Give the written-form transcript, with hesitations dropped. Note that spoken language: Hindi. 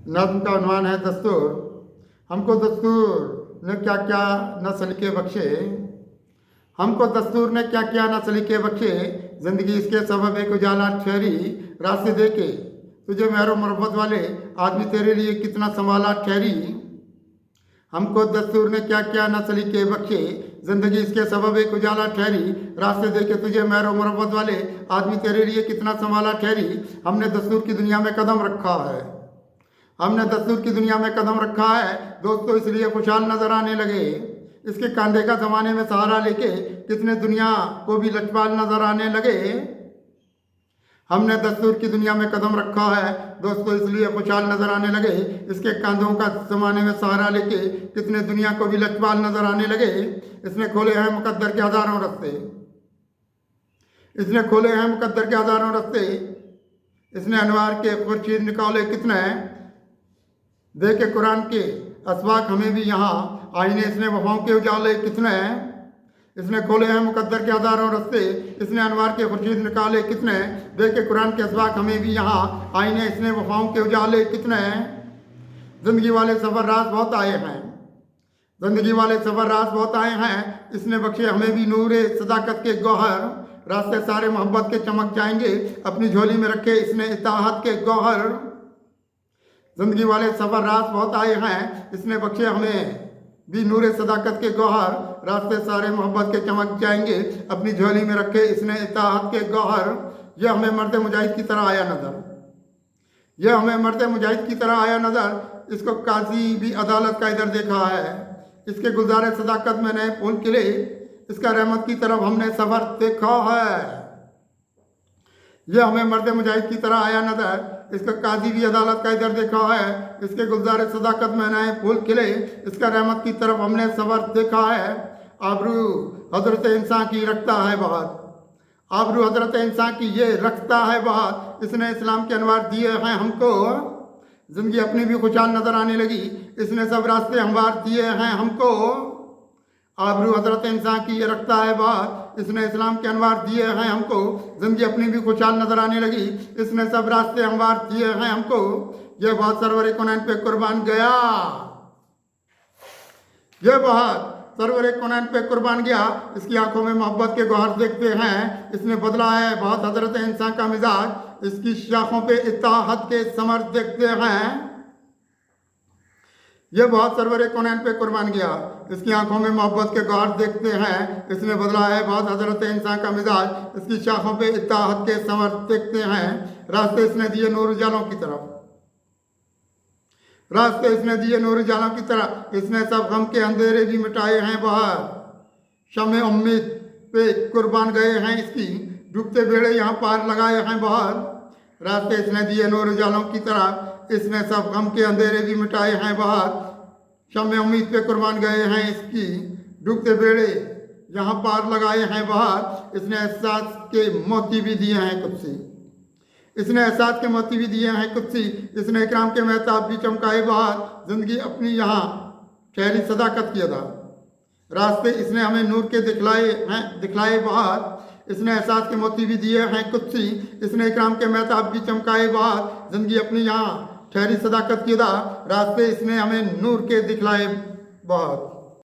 नज़्म का उन्वान है दस्तूर। हमको दस्तूर ने क्या क्या न सलीके बख्शे, हमको दस्तूर ने क्या क्या न सलीके बख्शे, ज़िंदगी इसके सबब एक उजाला ठहरी रास्ते दे के, तुझे मेहरो मोहब्बत वाले आदमी तेरे लिए कितना संभाला ठहरी। हमको दस्तूर ने क्या क्या न सलीके बख्शे, ज़िंदगी इसके सबब एक उजाला ठहरी रास्ते दे के, तुझे मेहरो मोहब्बत वाले आदमी तेरे लिए कितना संभाला ठहरी। हमने दस्तूर की दुनिया में कदम रखा है, हमने दस्तूर की दुनिया में कदम रखा है, दोस्तों इसलिए खुशहाल नजर आने लगे। इसके कांधे का ज़माने में सहारा लेके कितने दुनिया को भी लचपाल नजर आने लगे। हमने दस्तूर की दुनिया में कदम रखा है, दोस्तों इसलिए खुशहाल नजर आने लगे। इसके कांधों का ज़माने में सहारा लेके कितने दुनिया को भी लचपाल नजर आने लगे। इसने खोले हैं मुकद्दर के हज़ारों रास्ते, इसने खोले हैं मुकद्दर के हज़ारों रास्ते। इसने अनवार के खुर्शीद निकाले कितने, दे के कुरान के असबाक हमें भी यहाँ आईने, इसने वफाओं के उजाले कितने। इसने खोले हैं मुकद्दर के हज़ारों रास्ते, इसने अनवार के खुर्शीद निकाले कितने, दे के कुरान के असबाक हमें भी यहाँ आईने, इसने वफाओं के उजाले कितने। ज़िंदगी वाले सफ़र रास बहुत आए हैं, ज़िंदगी वाले सफ़र रास बहुत आए हैं, इसने बख्शे हमें भी नूरे सदाकत के गौहर, रास्ते सारे मोहब्बत के चमक जाएंगे, अपनी झोली में रखे इसने इताहत के गौहर। ज़िंदगी वाले सफ़र रास बहुत आए हैं, इसने बख्शे हमें भी नूरे सदाकत के गौहर, रास्ते सारे मोहब्बत के चमक जाएंगे, अपनी झोली में रखे इसने इताहत के गौहर। यह हमें मर्द मुजाहिद की तरह आया नज़र, यह हमें मर्द मुजाहिद की तरह आया नज़र। इसको काजी भी अदालत का इधर देखा है, इसके गुजारे सदाकत में नए फूल खिले, इसका रहमत की तरफ हमने सफ़र देखा है। यह हमें मर्द मुजाहिद की तरह आया नज़र, इसका काजी भी अदालत का इधर देखा है, इसके गुलजार सदाकत में नए फूल खिले, इसका रहमत की तरफ हमने सबर देखा है। आबरू हजरत इंसान की रखता है बात, आबरू हजरत इंसान की ये रखता है बात, इसने इस्लाम के अनवार दिए हैं हमको, ज़िंदगी अपनी भी खुशहाल नजर आने लगी, इसने सब रास्ते हमवार दिए हैं हमको। आबरू हजरत इंसान की ये रखता है बात, इसने इस्लाम के अनवार दिए हैं हमको, ज़िंदगी अपनी भी खुशहाल नजर आने लगी, इसने सब रास्ते हमवार दिए हैं हमको। यह बात सरवर कोनैन पे कुर्बान गया, यह बात सरवर कोनैन पे कुर्बान गया, इसकी आंखों में मोहब्बत के गौहर देखते हैं, इसने बदला है बहुत हजरत इंसान का मिजाज, इसकी शाखों पे इत्ताहत के समर देखते हैं। यह बहुत सरवर कोनैन पे कुर्बान गया, इसकी आंखों में मोहब्बत के गौहर देखते हैं, इसने बदला है बहुत हजरत इंसान का मिजाज, इसकी शाखों पे इत्ताहत के समर देखते हैं। रास्ते इसने दिए नूर उजालों की तरफ, रास्ते इसने दिए नूर उजालों की तरह, इसने सब गम के अंधेरे भी मिटाए हैं बाहर, शमे उम्मीद पे कुर्बान गए हैं इसकी, डूबते बेड़े यहाँ पार लगाए हैं बाहर। रास्ते इसने दिए नूर उजालों की तरह, इसने सब गम के अंधेरे भी मिटाए हैं बाहर, शमे उम्मीद पे कुर्बान गए हैं इसकी, डूबते बेड़े यहाँ पार लगाए हैं बाहर। इसने एहसास के मोती भी दिए हैं कुत्सी, इसने एहसास के मोती भी दिए हैं कुत्सी, इसने इकराम के महताब भी चमकाए बाहर, ज़िंदगी अपनी यहाँ ठहरी सदाकत की अदा, रास्ते इसने हमें नूर के दिखलाए बाहर, इसने एहसास के मोती भी दिए हैं कुत्सी, इसने इकराम के महताब भी चमकाए बाहर, ज़िंदगी अपनी यहाँ ठहरी सदाकत की अदा, रास्ते इसने हमें नूर के दिखलाए बाहर।